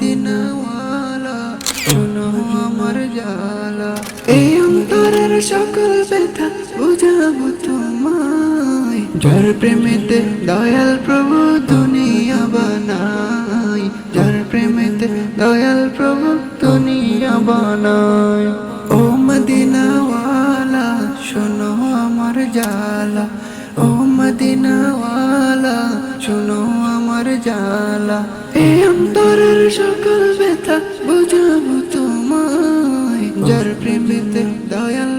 মদিনাওয়ালা শোনো আমার জ্বালা, এই অন্তরের সকল ব্যথা বুঝাবো তোমায়, যার প্রেমেতে দয়াল প্রভু দুনিয়া বানায়, যার প্রেমেতে দয়াল প্রভু দুনিয়া বানায়। ও মদিনাওয়ালা শোনো আমার জ্বালা, ও মদিনাওয়ালা শোনো আমার জ্বালা, এই অন্তরের সকল ব্যথা বুঝাবো তোমায়, যার প্রেমেতে দয়াল